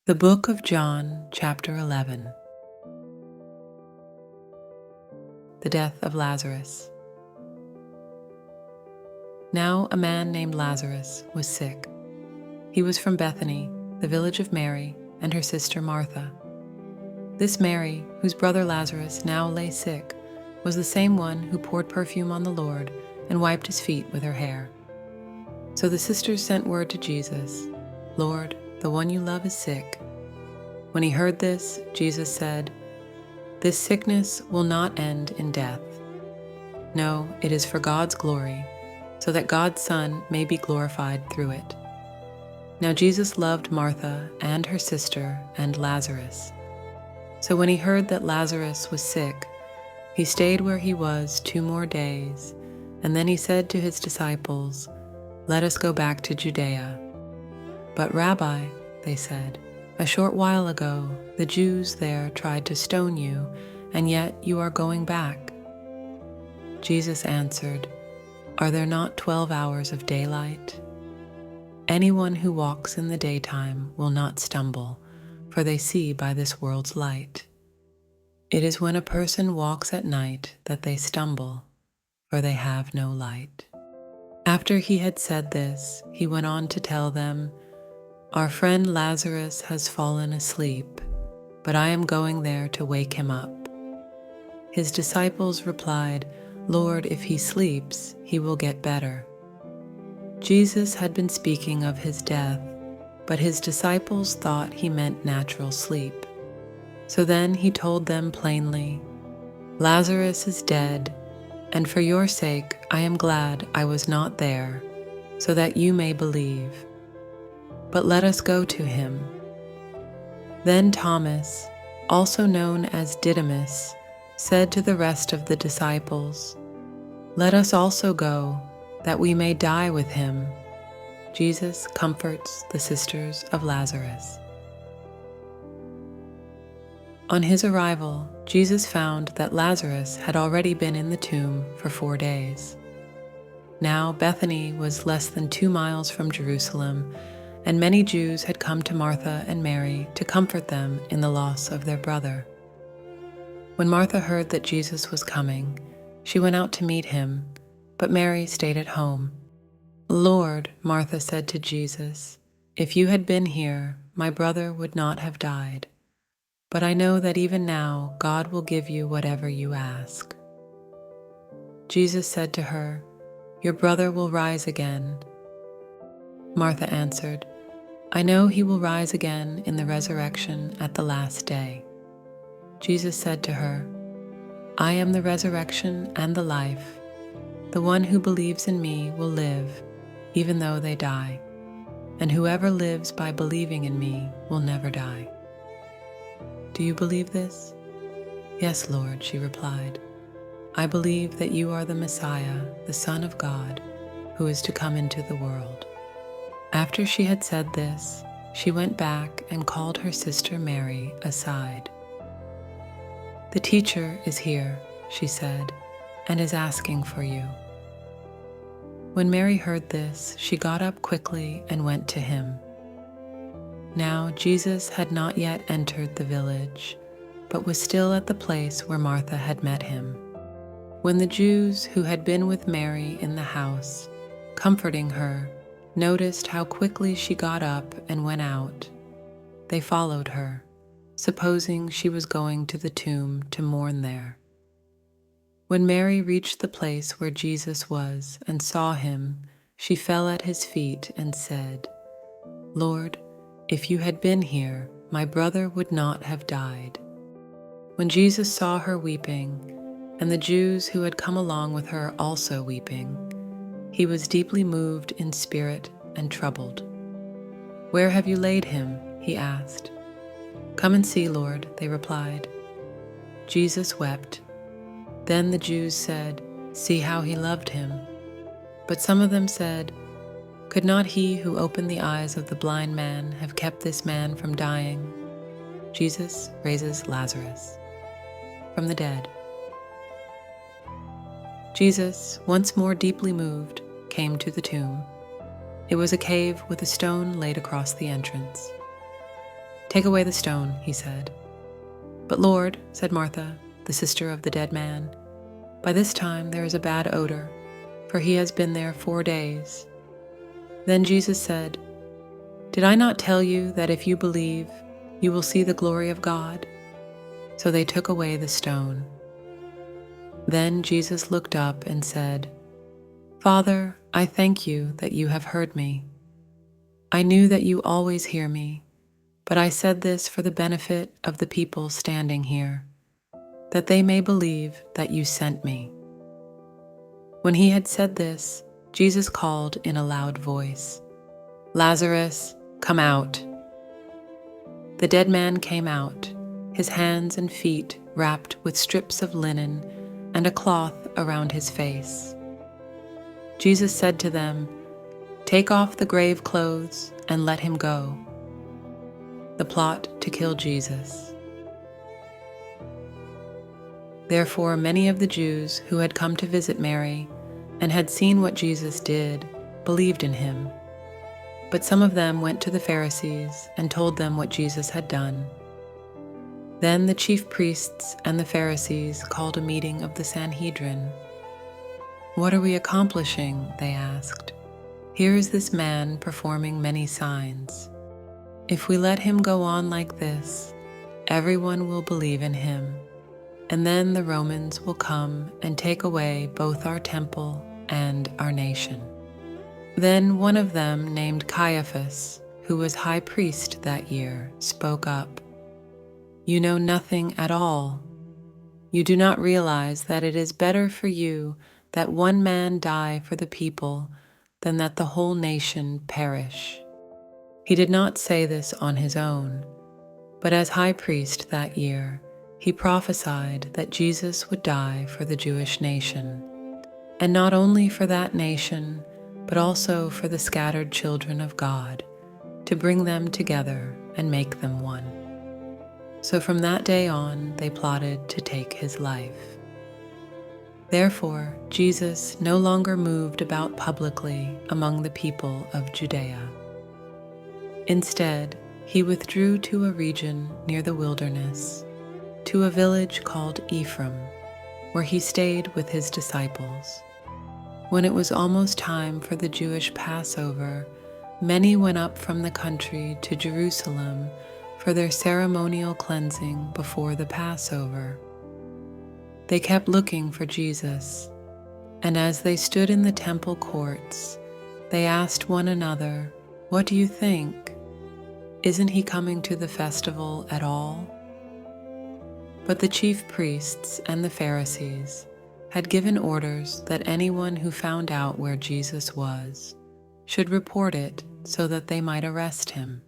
The Book of John, chapter 11. The death of Lazarus. Now a man named Lazarus was sick. He was from Bethany, the village of Mary and her sister Martha. This Mary, whose brother Lazarus now lay sick, was the same one who poured perfume on the Lord and wiped his feet with her hair. So the sisters sent word to Jesus, "Lord, the one you love is sick." When he heard this, Jesus said, "This sickness will not end in death. No, it is for God's glory, so that God's Son may be glorified through it." Now Jesus loved Martha and her sister and Lazarus. So when he heard that Lazarus was sick, he stayed where he was 2 more days, and then he said to his disciples, "Let us go back to Judea." "But Rabbi," they said, "a short while ago the Jews there tried to stone you, and yet you are going back." Jesus answered, "Are there not 12 hours of daylight? Anyone who walks in the daytime will not stumble, for they see by this world's light. It is when a person walks at night that they stumble, for they have no light." After he had said this, he went on to tell them, "Our friend Lazarus has fallen asleep, but I am going there to wake him up." His disciples replied, "Lord, if he sleeps, he will get better." Jesus had been speaking of his death, but his disciples thought he meant natural sleep. So then he told them plainly, "Lazarus is dead, and for your sake I am glad I was not there, so that you may believe. But let us go to him." Then Thomas, also known as Didymus, said to the rest of the disciples, "Let us also go, that we may die with him." Jesus comforts the sisters of Lazarus. On his arrival, Jesus found that Lazarus had already been in the tomb for 4 days. Now Bethany was less than 2 miles from Jerusalem, and many Jews had come to Martha and Mary to comfort them in the loss of their brother. When Martha heard that Jesus was coming, she went out to meet him, but Mary stayed at home. "Lord," Martha said to Jesus, "if you had been here, my brother would not have died. But I know that even now God will give you whatever you ask." Jesus said to her, "Your brother will rise again." Martha answered, "I know he will rise again in the resurrection at the last day." Jesus said to her, "I am the resurrection and the life. The one who believes in me will live, even though they die, and whoever lives by believing in me will never die." "Do you believe this?" "Yes, Lord," she replied. "I believe that you are the Messiah, the Son of God, who is to come into the world." After she had said this, she went back and called her sister Mary aside. "The teacher is here," she said, "and is asking for you." When Mary heard this, she got up quickly and went to him. Now Jesus had not yet entered the village, but was still at the place where Martha had met him. When the Jews who had been with Mary in the house, comforting her, noticed how quickly she got up and went out, they followed her, supposing she was going to the tomb to mourn there. When Mary reached the place where Jesus was and saw him, she fell at his feet and said, "Lord, if you had been here, my brother would not have died." When Jesus saw her weeping, and the Jews who had come along with her also weeping, he was deeply moved in spirit and troubled. "Where have you laid him?" he asked. "Come and see, Lord," they replied. Jesus wept. Then the Jews said, "See how he loved him." But some of them said, "Could not he who opened the eyes of the blind man have kept this man from dying?" Jesus raises Lazarus from the dead. Jesus, once more deeply moved, came to the tomb. It was a cave with a stone laid across the entrance. "Take away the stone," he said. "But Lord," said Martha, the sister of the dead man, "by this time there is a bad odor, for he has been there 4 days." Then Jesus said, "Did I not tell you that if you believe, you will see the glory of God?" So they took away the stone. Then Jesus looked up and said, "Father, I thank you that you have heard me. I knew that you always hear me, but I said this for the benefit of the people standing here, that they may believe that you sent me." When he had said this, Jesus called in a loud voice, "Lazarus, come out." The dead man came out, his hands and feet wrapped with strips of linen and a cloth around his face. Jesus said to them, "Take off the grave clothes and let him go." The plot to kill Jesus. Therefore, many of the Jews who had come to visit Mary and had seen what Jesus did believed in him. But some of them went to the Pharisees and told them what Jesus had done. Then the chief priests and the Pharisees called a meeting of the Sanhedrin. "What are we accomplishing?" they asked. "Here is this man performing many signs. If we let him go on like this, everyone will believe in him, and then the Romans will come and take away both our temple and our nation." Then one of them, named Caiaphas, who was high priest that year, spoke up, "You know nothing at all. You do not realize that it is better for you that one man die for the people than that the whole nation perish." He did not say this on his own, but as high priest that year, he prophesied that Jesus would die for the Jewish nation, and not only for that nation, but also for the scattered children of God, to bring them together and make them one. So from that day on, they plotted to take his life. Therefore, Jesus no longer moved about publicly among the people of Judea. Instead, he withdrew to a region near the wilderness, to a village called Ephraim, where he stayed with his disciples. When it was almost time for the Jewish Passover, many went up from the country to Jerusalem for their ceremonial cleansing before the Passover. They kept looking for Jesus, and as they stood in the temple courts, they asked one another, "What do you think? Isn't he coming to the festival at all?" But the chief priests and the Pharisees had given orders that anyone who found out where Jesus was should report it so that they might arrest him.